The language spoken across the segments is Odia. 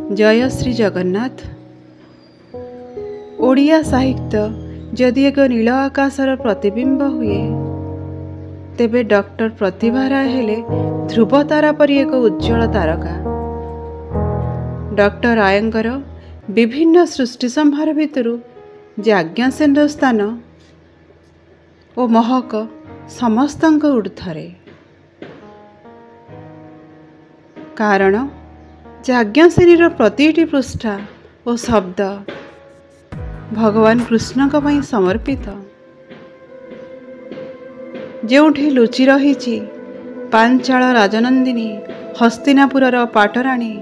जय श्री जगन्नाथ। ओडिया साहित्य जदि एक नील आकाशर प्रतिबिंब हुए तेबे डॉक्टर प्रतिभा राय हेले ध्रुव तारा परी एक उज्जवल तारका। डॉक्टर रायंकर विभिन्न सृष्टि संभार भितरु याज्ञसेन स्थान और महक समस्तंक ऊर्ध्वरे। कारण याज्ञसेनी प्रतिटी पृष्ठा और शब्द भगवान कृष्ण पई समर्पित। जोठी लुचि रही पांचाल राजनंदिनी, हस्तिनापुरर पाटराणी,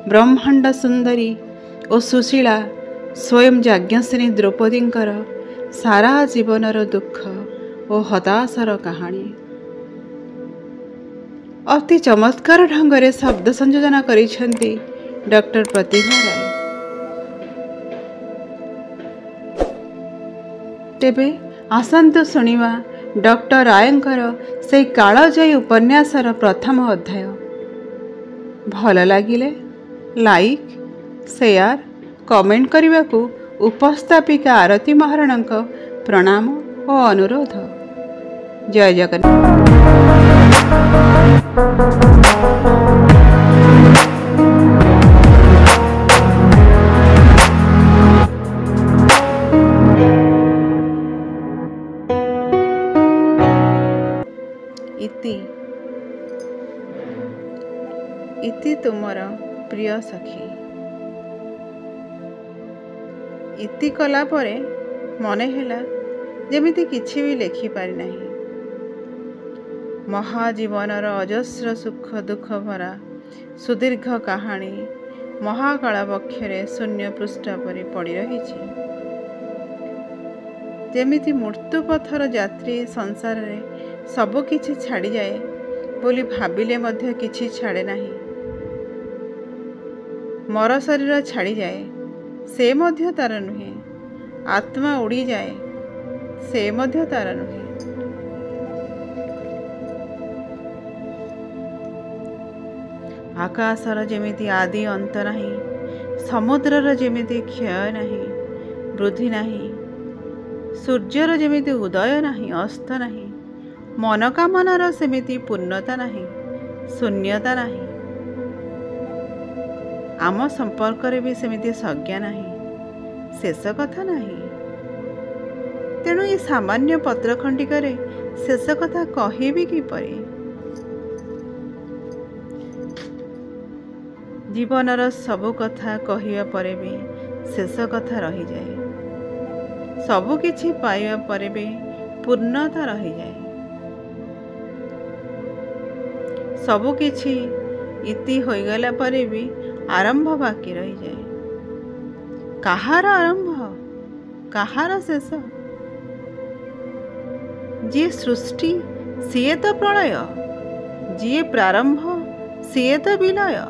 ब्रह्मांड सुंदरी और सुशीला स्वयं याज्ञसेनी द्रौपदींकर सारा जीवनर दुख और हताशार कहानी अति चमत्कार ढंगरे शब्द संयोजन करिसेंती डॉक्टर प्रतिभा राय। तेबे आसंतु सुनिवा डॉक्टर रायंकर से कालजयी उपन्यासर प्रथम अध्याय। भल लागिले लाइक, शेयर, कमेंट करने को उपस्थापिका आरती महाराणा प्रणाम और अनुरोध। जय जगन्नाथ। इति तुमर प्रिय सखी। इति कला परे मने हेला जेमिति किछि भी लेखि पारि नाही। महाजीवनर अजस्र सुख दुख भरा सुदीर्घ कहानी महाकाल बक्षरे शून्य पृष्ठ परि पड़ी रही। जेमिति मृत्यु पथर यात्री संसार रे सबु किछि छाड़ी जाए बोली भाबिले मध्य किछि छाड़े नाही। मर शरीर छाड़ी जाए से मध्य तार नुहे, आत्मा उड़ी जाए से मध्य तार नुहे। आकाशर जेमिति आदि अंत नाही, समुद्रर जेमिति क्षय नाही वृद्धि नाही, सूर्यर जेमिति उदय नाही अस्त नाही, मनोकामनार सेमिति पूर्णता नाही शून्यता नाही। आम संपर्क भी सेमिति संज्ञा नाही, शेष कथा नाही। तेणु ये सामान्य पत्र खंडिकरे शेष कथा कहिबी किपरि? जीवनर सबु कथा कहिबा परे भी शेष कथा रही जाए। सबु किछि पाइबा परे भी पूर्णता रही जाए। सबु किछि इति होइगला परे भी आरंभ बाकी रही जाए। कहार आरंभ कहार शेष? जी सृष्टि सीए तो प्रलय, जी प्रारंभ सीए तो विलय।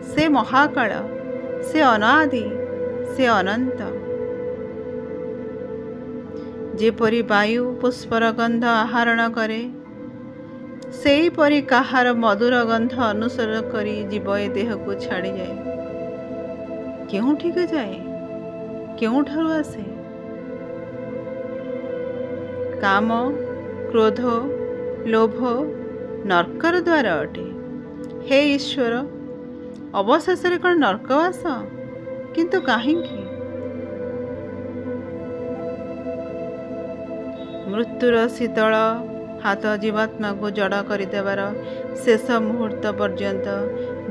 से महाकाल, से अनादि, से अनंत। जेपरि वायु पुष्पर गंध आहरण करे सेही परि काहार मधुर गंध अनुसरण करी जीव ए देह को छाड़ी जाए। केउठी को जाए, केउठारु आसे? काम, क्रोध, लोभ नरकर द्वार अटे। हे ईश्वर, अवशेष रे कौन नरकवास? किंतु काहिंकी? मृत्युर शीतल हाथ जीवात्मा को जड़ करदेवार शेष मुहूर्त पर्यंत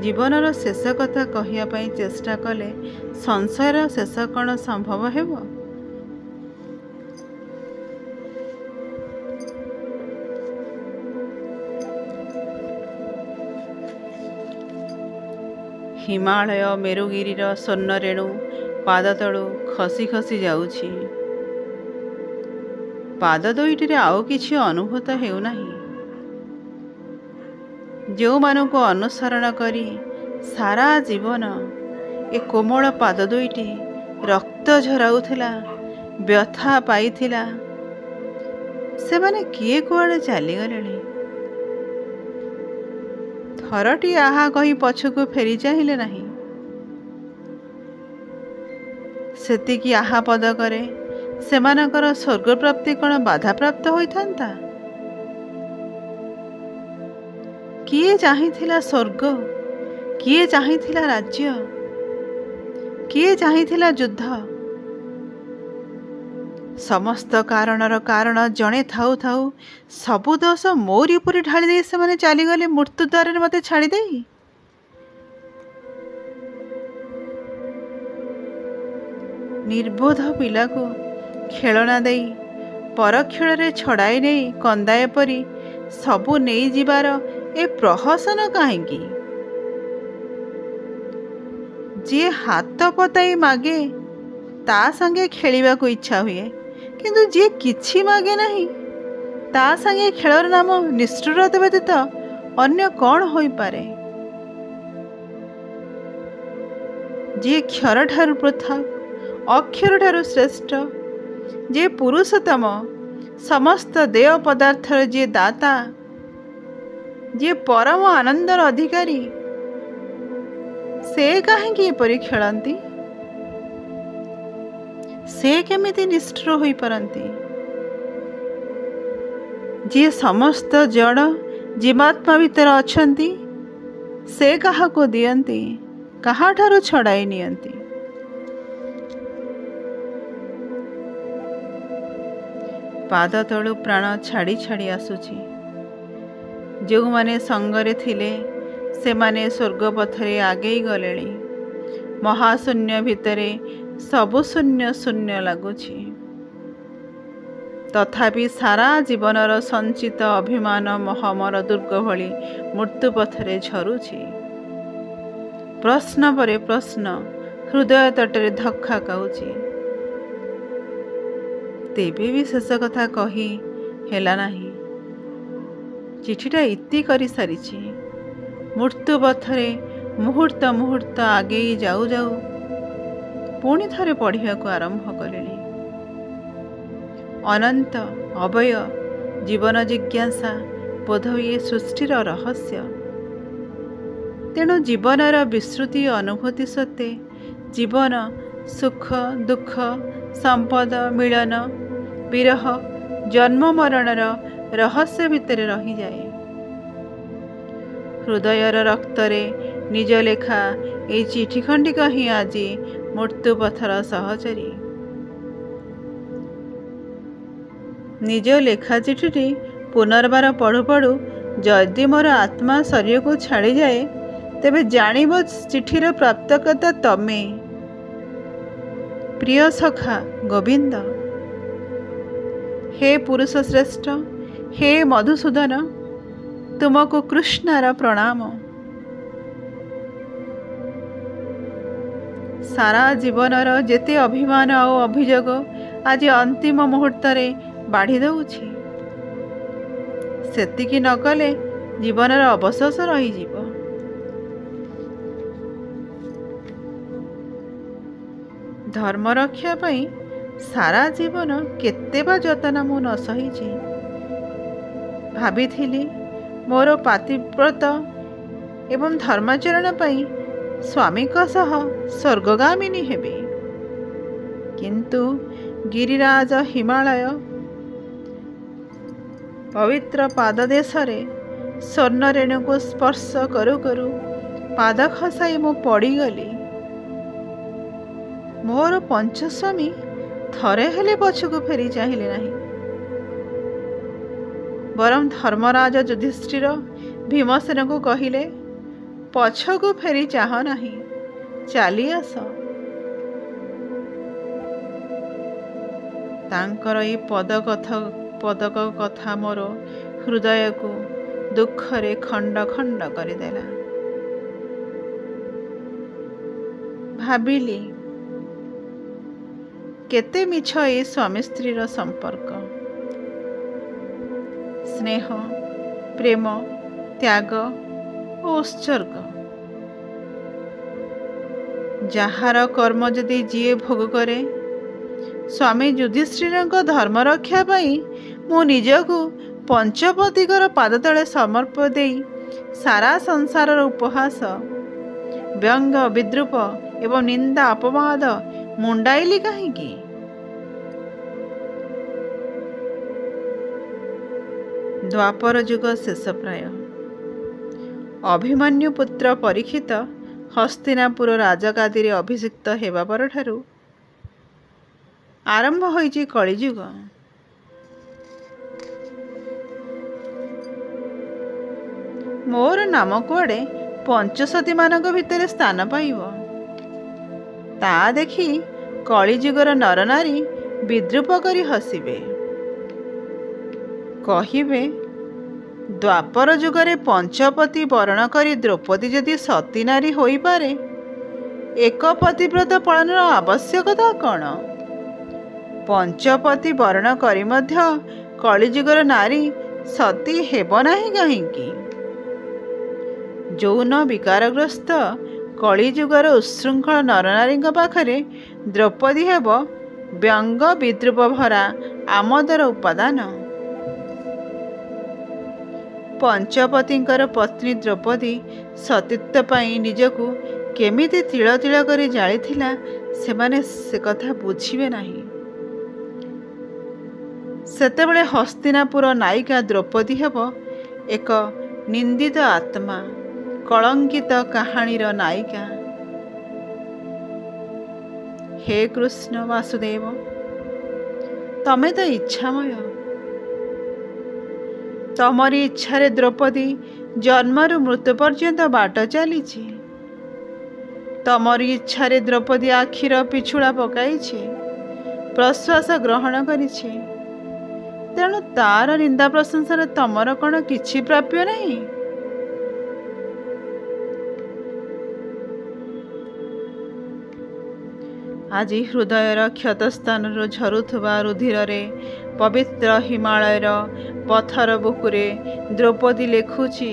जीवनर शेष कथा कहिया पई चेष्टा कले संशयर शेष कौन संभव हेब? हिमालय मेरुगिरीर स्वर्ण रेणु पाद तळु खसी खसी जाउछि। पाद दुईटी आउ किछि अनुभूत हेउनाही। जो मानक अनुसरण करी सारा जीवन ए कोमल पाद दुईटी रक्त झराउथिला, व्यथा पाइथिला, से माने किए कुआड़े चली गलेनी। थरटी आहा कही पछकु फेरी चाहिए नहीं। ସେତିକି ଆହା ପଦକରେ ସେମାନଙ୍କର ସ୍ୱର୍ଗପ୍ରାପ୍ତି କ'ଣ ବାଧାପ୍ରାପ୍ତ ହୋଇଥାନ୍ତା? କିଏ ଚାହିଁଥିଲା ସ୍ୱର୍ଗ? କିଏ ଚାହିଁଥିଲା ରାଜ୍ୟ? କିଏ ଚାହିଁଥିଲା ଯୁଦ୍ଧ? ସମସ୍ତ କାରଣର କାରଣ ଜଣେ ଥାଉ ଥାଉ ସବୁ ଦୋଷ ମୋରି ଉପରେ ଢାଳି ଦେଇ ସେମାନେ ଚାଲିଗଲେ ମୃତ୍ୟୁ ଦ୍ୱାରରେ ମୋତେ ଛାଡ଼ିଦେଇ। ନିର୍ବୋଧ ପିଲାକୁ ଖେଳଣା ଦେଇ ପରକ୍ଷଣରେ ଛଡ଼ାଇ ନେଇ କନ୍ଦାଏ ପରି ସବୁ ନେଇଯିବାର ଏ ପ୍ରହସନ କାହିଁକି? ଯିଏ ହାତ ପତାଇ ମାଗେ ତା ସାଙ୍ଗେ ଖେଳିବାକୁ ଇଚ୍ଛା ହୁଏ, କିନ୍ତୁ ଯିଏ କିଛି ମାଗେ ନାହିଁ ତା ସାଙ୍ଗେ ଖେଳର ନାମ ନିଷ୍ଠୁରତା ବ୍ୟତୀତ ଅନ୍ୟ କ'ଣ ହୋଇପାରେ? ଯିଏ କ୍ଷରଠାରୁ ପୃଥକ, ଅକ୍ଷରଠାରୁ ଶ୍ରେଷ୍ଠ, ଯିଏ ପୁରୁଷୋତ୍ତମ, ସମସ୍ତ ଦେୟ ପଦାର୍ଥର ଯିଏ ଦାତା, ଯିଏ ପରମ ଆନନ୍ଦର ଅଧିକାରୀ, ସେ କାହିଁକି ଏପରି ଖେଳନ୍ତି? ସେ କେମିତି ନିଷ୍ଠୁର ହୋଇପାରନ୍ତି? ଯିଏ ସମସ୍ତ ଜଡ଼ ଜୀବାତ୍ମା ଭିତରେ ଅଛନ୍ତି, ସେ କାହାକୁ ଦିଅନ୍ତି, କାହାଠାରୁ ଛଡ଼ାଇ ନିଅନ୍ତି? ପାଦ ତଳୁ ପ୍ରାଣ ଛାଡ଼ି ଛାଡ଼ି ଆସୁଛି। ଯେଉଁମାନେ ସଙ୍ଗରେ ଥିଲେ ସେମାନେ ସ୍ୱର୍ଗ ପଥରେ ଆଗେଇ ଗଲେଣି। ମହାଶୂନ୍ୟ ଭିତରେ ସବୁ ଶୂନ୍ୟ ଶୂନ୍ୟ ଲାଗୁଛି। ତଥାପି ସାରା ଜୀବନର ସଞ୍ଚିତ ଅଭିମାନ ମହମର ଦୁର୍ଗ ଭଳି ମୃତ୍ୟୁ ପଥରେ ଝରୁଛି। ପ୍ରଶ୍ନ ପରେ ପ୍ରଶ୍ନ ହୃଦୟ ତଟରେ ଧକ୍କା ଖାଉଛି। ତେବେ ବି ଶେଷ କଥା କହି ହେଲା ନାହିଁ। ଚିଠିଟା ଇତି କରିସାରିଛି। ମୃତ୍ୟୁ ପଥରେ ମୁହୂର୍ତ୍ତ ମୁହୂର୍ତ୍ତ ଆଗେଇ ଯାଉ ଯାଉ ପୁଣି ଥରେ ପଢ଼ିବାକୁ ଆରମ୍ଭ କଲେଣି। ଅନନ୍ତ ଅବୟ ଜୀବନ ଜିଜ୍ଞାସା ବୋଧହୁଏ ସୃଷ୍ଟିର ରହସ୍ୟ। ତେଣୁ ଜୀବନର ବିସ୍ମୃତି ଅନୁଭୂତି ସତ୍ତ୍ୱେ ଜୀବନ ସୁଖ ଦୁଃଖ ସମ୍ପଦ ମିଳନ ବିରହ ଜନ୍ମ ମରଣର ରହସ୍ୟ ଭିତରେ ରହିଯାଏ। ହୃଦୟର ରକ୍ତରେ ନିଜ ଲେଖା ଏଇ ଚିଠି ଖଣ୍ଡିକ ହିଁ ଆଜି ମୃତ୍ୟୁ ପଥର ସହଚରୀ। ନିଜ ଲେଖା ଚିଠିଟି ପୁନର୍ବାର ପଢ଼ୁ ପଢ଼ୁ ଯଦି ମୋର ଆତ୍ମା ଶରୀରକୁ ଛାଡ଼ିଯାଏ, ତେବେ ଜାଣିବ ଚିଠିର ପ୍ରାପ୍ତକର୍ତ୍ତା ତମେ, ପ୍ରିୟ ସଖା ଗୋବିନ୍ଦ। ହେ ପୁରୁଷ ଶ୍ରେଷ୍ଠ, ହେ ମଧୁସୂଦନ, ତୁମକୁ କୃଷ୍ଣର ପ୍ରଣାମ। ସାରା ଜୀବନର ଯେତେ ଅଭିମାନ ଆଉ ଅଭିଯୋଗ ଆଜି ଅନ୍ତିମ ମୁହୂର୍ତ୍ତରେ ବାଢ଼ି ଦେଉଛି। ସେତିକି ନ କଲେ ଜୀବନର ଅବଶୋଷ ରହିଯିବ। ଧର୍ମ ରକ୍ଷା ପାଇଁ ସାରା ଜୀବନ କେତେ ବା ଯତନ ମୁଁ ନ ସହିଛି। ଭାବିଥିଲି ମୋର ପାତିବ୍ରତ ଏବଂ ଧର୍ମାଚରଣ ପାଇଁ ସ୍ୱାମୀଙ୍କ ସହ ସ୍ୱର୍ଗଗାମିନୀ ହେବି। କିନ୍ତୁ ଗିରିରାଜ ହିମାଳୟ ପବିତ୍ର ପାଦଦେଶରେ ସ୍ୱର୍ଣ୍ଣ ରେଣୁକୁ ସ୍ପର୍ଶ କରୁ କରୁ ପାଦ ଖସାଇ ମୁଁ ପଡ଼ିଗଲି। ମୋର ପଞ୍ଚସ୍ୱାମୀ ଥରେ ହେଲେ ପଛକୁ ଫେରି ଚାହିଁଲେ ନାହିଁ। ବରଂ ଧର୍ମରାଜ ଯୁଧିଷ୍ଠିର ଭୀମସେନକୁ କହିଲେ, ପଛକୁ ଫେରି ଚାହଁ ନାହିଁ, ଚାଲି ଆସ। ତାଙ୍କର ଏହି ପଦକ କଥା ମୋର ହୃଦୟକୁ ଦୁଃଖରେ ଖଣ୍ଡ ଖଣ୍ଡ କରିଦେଲା। ଭାବିଲି, କେତେ ମିଛ ଏ ସ୍ୱାମୀ ସ୍ତ୍ରୀର ସମ୍ପର୍କ। ସ୍ନେହ, ପ୍ରେମ, ତ୍ୟାଗ ଓ ଉତ୍ସର୍ଗ। ଯାହାର କର୍ମ ଯଦି ଯିଏ ଭୋଗ କରେ, ସ୍ୱାମୀ ଯୁଧିଷ୍ଠିରଙ୍କ ଧର୍ମ ରକ୍ଷା ପାଇଁ ମୁଁ ନିଜକୁ ପଞ୍ଚପତିଙ୍କର ପାଦତଳେ ସମର୍ପ ଦେଇ ସାରା ସଂସାରର ଉପହାସ, ବ୍ୟଙ୍ଗ, ବିଦ୍ରୂପ ଏବଂ ନିନ୍ଦା ଅପବାଦ ମୁଣ୍ଡାଇଲି କାହିଁକି? ଦ୍ୱାପର ଯୁଗ ଶେଷ ପ୍ରାୟ। ଅଭିମନ୍ୟୁ ପୁତ୍ର ପରୀକ୍ଷିତ ହସ୍ତିନାପୁର ରାଜଗାଦିରେ ଅଭିଷିକ୍ତ ହେବା ପରଠାରୁ ଆରମ୍ଭ ହୋଇଛି କଳିଯୁଗ। ମୋର ନାମ କୁଆଡ଼େ ପଞ୍ଚସତୀମାନଙ୍କ ଭିତରେ ସ୍ଥାନ ପାଇବ। ତା ଦେଖି କଳିଯୁଗର ନରନାରୀ ବିଦ୍ରୂପ କରି ହସିବେ। କହିବେ, ଦ୍ୱାପର ଯୁଗରେ ପଞ୍ଚପତି ବରଣ କରି ଦ୍ରୌପଦୀ ଯଦି ସତୀ ନାରୀ ହୋଇପାରେ, ଏକ ପତିବ୍ରତ ପାଳନର ଆବଶ୍ୟକତା କ'ଣ? ପଞ୍ଚପତି ବରଣ କରି ମଧ୍ୟ କଳିଯୁଗର ନାରୀ ସତୀ ହେବ ନାହିଁ କାହିଁକି? ଯୌନ ବିକାରଗ୍ରସ୍ତ କଳିଯୁଗର ଉଚ୍ଛୃଙ୍ଖଳ ନରନାରୀଙ୍କ ପାଖରେ ଦ୍ରୌପଦୀ ହେବ ବ୍ୟଙ୍ଗ ବିଦ୍ରୂପ ଭରା ଆମୋଦର ଉପାଦାନ। ପଞ୍ଚପତିଙ୍କର ପତ୍ନୀ ଦ୍ରୌପଦୀ ସତୀତ୍ୱ ପାଇଁ ନିଜକୁ କେମିତି ତିଳ ତିଳ କରି ଜାଳିଥିଲା, ସେମାନେ ସେ କଥା ବୁଝିବେ ନାହିଁ। ସେତେବେଳେ ହସ୍ତିନାପୁର ନାୟିକା ଦ୍ରୌପଦୀ ହେବ ଏକ ନିନ୍ଦିତ ଆତ୍ମା, କଳଙ୍କିତ କାହାଣୀର ନାୟିକା। ହେ କୃଷ୍ଣ ବାସୁଦେବ, ତମେ ତ ଇଚ୍ଛାମୟ। ତମରି ଇଚ୍ଛାରେ ଦ୍ରୌପଦୀ ଜନ୍ମରୁ ମୃତ୍ୟୁ ପର୍ଯ୍ୟନ୍ତ ବାଟ ଚାଲିଛି। ତମରି ଇଚ୍ଛାରେ ଦ୍ରୌପଦୀ ଆଖିର ପିଛୁଳା ପକାଇଛି, ପ୍ରଶ୍ୱାସ ଗ୍ରହଣ କରିଛି। ତେଣୁ ତାର ନିନ୍ଦା ପ୍ରଶଂସାରେ ତମର କ'ଣ କିଛି ପ୍ରାପ୍ୟ ନାହିଁ? ଆଜି ହୃଦୟର କ୍ଷତସ୍ଥାନରୁ ଝରୁଥିବା ରୁଧିରରେ ପବିତ୍ର ହିମାଳୟର ପଥର ବୁକୁରେ ଦ୍ରୌପଦୀ ଲେଖୁଛି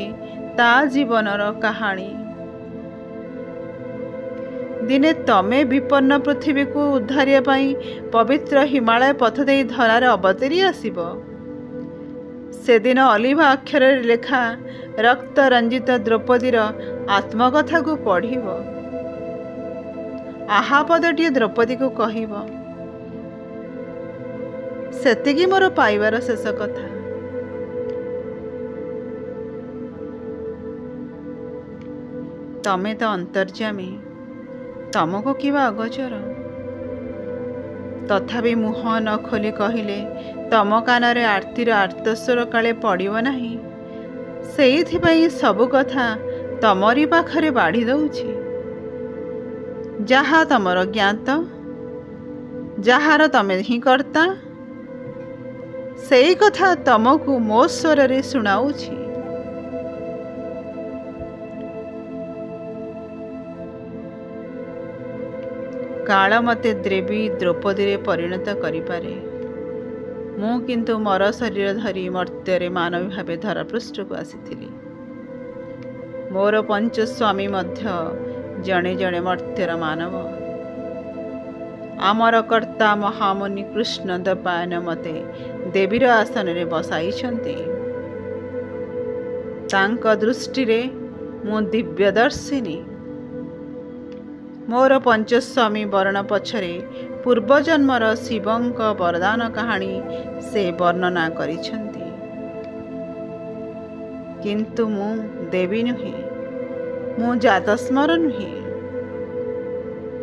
ତା ଜୀବନର କାହାଣୀ। ଦିନେ ତମେ ବିପନ୍ନ ପୃଥିବୀକୁ ଉଦ୍ଧାରିବା ପାଇଁ ପବିତ୍ର ହିମାଳୟ ପଥ ଦେଇ ଧରାରେ ଅବତରି ଆସିବ। ସେଦିନ ଅଲିଭା ଅକ୍ଷରରେ ଲେଖା ରକ୍ତ ରଞ୍ଜିତ ଦ୍ରୌପଦୀର ଆତ୍ମକଥାକୁ ପଢ଼ିବ। ଆହା ପଦଟିଏ ଦ୍ରୌପଦୀକୁ କହିବ, ସେତିକି ମୋର ପାଇବାର ଶେଷ କଥା। ତମେ ତ ଅନ୍ତର୍ଯ୍ୟାମୀ, ତମକୁ କିବା ଅଗୋଚର? ତଥାପି ମୁହଁ ନ ଖୋଲି କହିଲେ ତମ କାନରେ ଆର୍ତ୍ତିର ଆର୍ତ୍ତସ୍ୱର କାଳେ ପଡ଼ିବ ନାହିଁ, ସେଇଥିପାଇଁ ସବୁ କଥା ତମରି ପାଖରେ ବାଢ଼ି ଦଉଛି। ଯାହା ତମର ଜ୍ଞାତ, ଯାହାର ତମେ ହିଁ କର୍ତ୍ତା, ସେଇ କଥା ତମକୁ ମୋ ସ୍ୱରରେ ଶୁଣାଉଛି। କାଳ ମୋତେ ଦେବୀ ଦ୍ରୌପଦୀରେ ପରିଣତ କରିପାରେ, ମୁଁ କିନ୍ତୁ ମର ଶରୀର ଧରି ମର୍ତ୍ତ୍ୟରେ ମାନବୀ ଭାବେ ଧରାପୃଷ୍ଠକୁ ଆସିଥିଲି। ମୋର ପଞ୍ଚସ୍ୱାମୀ ମଧ୍ୟ ଜଣେ ଜଣେ ମର୍ତ୍ତ୍ୟର ମାନବ। ଆମର କର୍ତ୍ତା ମହାମୁନି କୃଷ୍ଣ ଦ୍ୱୈପାୟନ ମୋତେ ଦେବୀର ଆସନରେ ବସାଇଛନ୍ତି। ତାଙ୍କ ଦୃଷ୍ଟିରେ ମୁଁ ଦିବ୍ୟଦର୍ଶିନୀ। ମୋର ପଞ୍ଚସ୍ୱାମୀ ବରଣ ପଛରେ ପୂର୍ବଜନ୍ମର ଶିବଙ୍କ ବରଦାନ କାହାଣୀ ସେ ବର୍ଣ୍ଣନା କରିଛନ୍ତି। କିନ୍ତୁ ମୁଁ ଦେବୀ ନୁହେଁ, ମୁଁ ଜାତସ୍ମର ନୁହେଁ।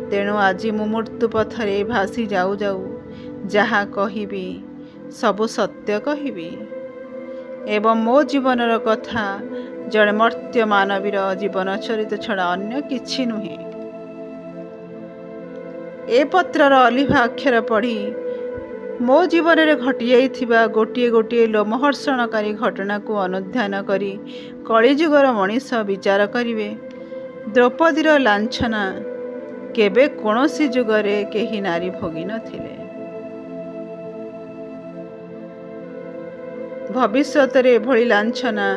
ତେଣୁ ଆଜି ମୁଁ ମୃତ୍ୟୁ ପଥରେ ଭାସି ଯାଉ ଯାଉ ଯାହା କହିବି ସବୁ ସତ୍ୟ କହିବି, ଏବଂ ମୋ ଜୀବନର କଥା ଜଣେ ମର୍ତ୍ତ୍ୟ ମାନବୀର ଜୀବନ ଚରିତ ଛଡ଼ା ଅନ୍ୟ କିଛି ନୁହେଁ। ଏ ପତ୍ରର ଅଲିଭା ଅକ୍ଷର ପଢ଼ି ମୋ ଜୀବନରେ ଘଟିଯାଇଥିବା ଗୋଟିଏ ଗୋଟିଏ ଲୋମହର୍ଷଣକାରୀ ଘଟଣାକୁ ଅନୁଧ୍ୟାନ କରି କଳିଯୁଗର ମଣିଷ ବିଚାର କରିବେ, ଦ୍ରୌପଦୀର ଲାଞ୍ଛନା କେବେ କୌଣସି ଯୁଗରେ କେହି ନାରୀ ଭୋଗି ନଥିଲେ। ଭବିଷ୍ୟତରେ ଏଭଳି ଲାଞ୍ଛନା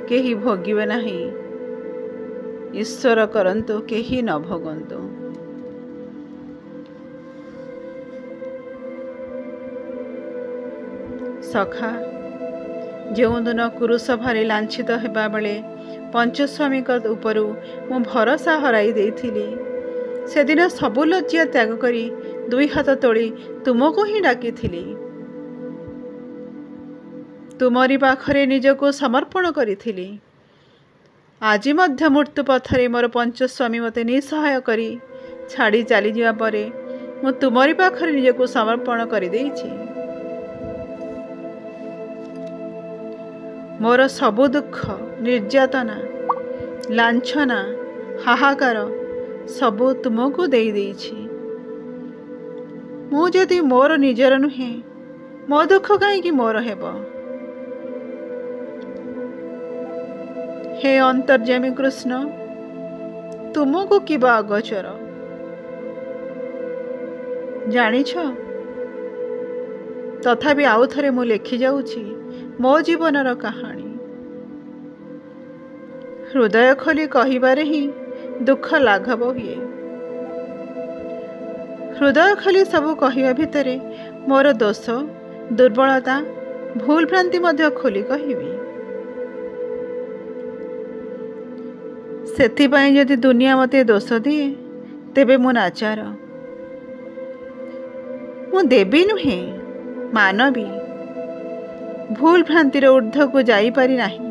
କେହି ଭୋଗିବେ ନାହିଁ। ଈଶ୍ୱର କରନ୍ତୁ କେହି ନ ଭୋଗନ୍ତୁ। ସଖା, ଯେଉଁଦିନ କୁରୁସଭାରେ ଲାଞ୍ଛିତ ହେବା ବେଳେ ପଞ୍ଚସ୍ୱାମୀଙ୍କ ଉପରୁ ମୁଁ ଭରସା ହରାଇ ଦେଇଥିଲି, ସେଦିନ ସବୁ ଲଜ୍ଜା ତ୍ୟାଗ କରି ଦୁଇ ହାତ ତୋଳି ତୁମକୁ ହିଁ ଡାକିଥିଲି। ତୁମରି ପାଖରେ ନିଜକୁ ସମର୍ପଣ କରିଥିଲି। ଆଜି ମଧ୍ୟ ମୃତ୍ୟୁ ପଥରେ ମୋର ପଞ୍ଚସ୍ୱାମୀ ମୋତେ ନିଃସହାୟ କରି ଛାଡ଼ି ଚାଲିଯିବା ପରେ ମୁଁ ତୁମରି ପାଖରେ ନିଜକୁ ସମର୍ପଣ କରିଦେଇଛି। ମୋର ସବୁ ଦୁଃଖ, ନିର୍ଯାତନା, ଲାଞ୍ଛନା, ହାହାକାର ସବୁ ତୁମକୁ ଦେଇଦେଇଛି। ମୁଁ ଯଦି ମୋର ନିଜର ନୁହେଁ, ମୋ ଦୁଃଖ କାହିଁକି ମୋର ହେବ? ହେ ଅନ୍ତର୍ଯ୍ୟାମୀ କୃଷ୍ଣ, ତୁମକୁ କିବା ଅଗୋଚର? ଜାଣିଛ, ତଥାପି ଆଉ ଥରେ ମୁଁ ଲେଖିଯାଉଛି ମୋ ଜୀବନର କାହାଣୀ। ହୃଦୟ ଖୋଲି କହିବାରେ ହିଁ ଦୁଃଖ ଲାଘବ ହୁଏ। ହୃଦୟ ଖୋଲି ସବୁ କହିବା ଭିତରେ ମୋର ଦୋଷ, ଦୁର୍ବଳତା, ଭୁଲ ଭ୍ରାନ୍ତି ମଧ୍ୟ ଖୋଲି କହିବି। ସେଥିପାଇଁ ଯଦି ଦୁନିଆ ମୋତେ ଦୋଷ ଦିଏ, ତେବେ ମୁଁ ନାଚାର। ମୁଁ ଦେବୀ ନୁହେଁ, ମାନବୀ। ଭୁଲ ଭ୍ରାନ୍ତିର ଊର୍ଦ୍ଧ୍ୱକୁ ଯାଇପାରି ନାହିଁ।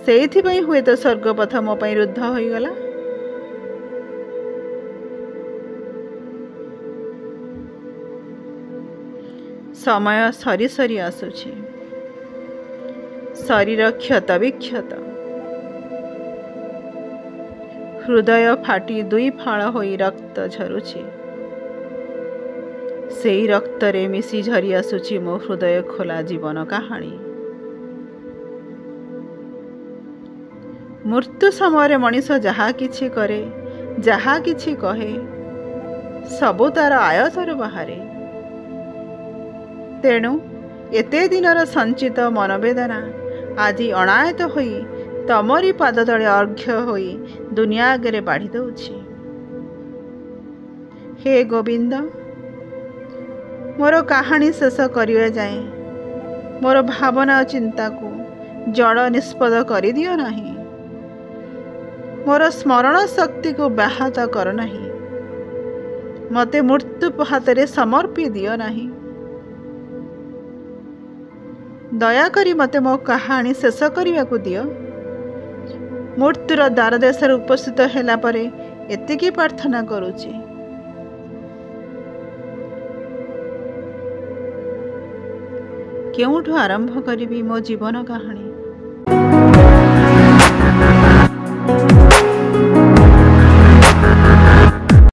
ସେଇଥିପାଇଁ ହୁଏତ ସ୍ୱର୍ଗପଥ ମୋ ପାଇଁ ରୁଦ୍ଧ ହୋଇଗଲା। ସମୟ ସରି ସରି ଆସୁଛି। ଶରୀର କ୍ଷତ ବିକ୍ଷତ, ହୃଦୟ ଫାଟି ଦୁଇ ଫାଳ ହୋଇ ରକ୍ତ ଝରୁଛି। ସେଇ ରକ୍ତରେ ମିଶି ଝରି ଆସୁଛି ମୋ ହୃଦୟ ଖୋଲା ଜୀବନ କାହାଣୀ। ମୃତ୍ୟୁ ସମୟରେ ମଣିଷ ଯାହା କିଛି କରେ, ଯାହା କିଛି କହେ, ସବୁ ତାର ଆୟତ୍ତରୁ ବାହାରେ। ତେଣୁ ଏତେ ଦିନର ସଞ୍ଚିତ ମନବେଦନା ଆଜି ଅଣାୟତ୍ତ ହୋଇ ତମରି ପାଦ ତଳେ ଅର୍ଘ୍ୟ ହୋଇ ଦୁନିଆ ଆଗରେ ବାଢ଼ି ଦେଉଛି। ହେ ଗୋବିନ୍ଦ, ମୋର କାହାଣୀ ଶେଷ କରିବା ଯାଏଁ ମୋର ଭାବନା ଓ ଚିନ୍ତାକୁ ଜଡ଼ ନିଷ୍ପଦ କରିଦିଅ ନାହିଁ। ମୋର ସ୍ମରଣ ଶକ୍ତିକୁ ବ୍ୟାହତ କର ନାହିଁ। ମୋତେ ମୃତ୍ୟୁ ହାତରେ ସମର୍ପି ଦିଅ ନାହିଁ। ଦୟାକରି ମୋତେ ମୋ କାହାଣୀ ଶେଷ କରିବାକୁ ଦିଅ। ମୃତ୍ୟୁର ଦ୍ୱାରଦେଶରେ ଉପସ୍ଥିତ ହେଲା ପରେ ଏତିକି ପ୍ରାର୍ଥନା କରୁଛି। କେଉଁଠୁ ଆରମ୍ଭ କରିବି ମୋ ଜୀବନ କାହାଣୀ?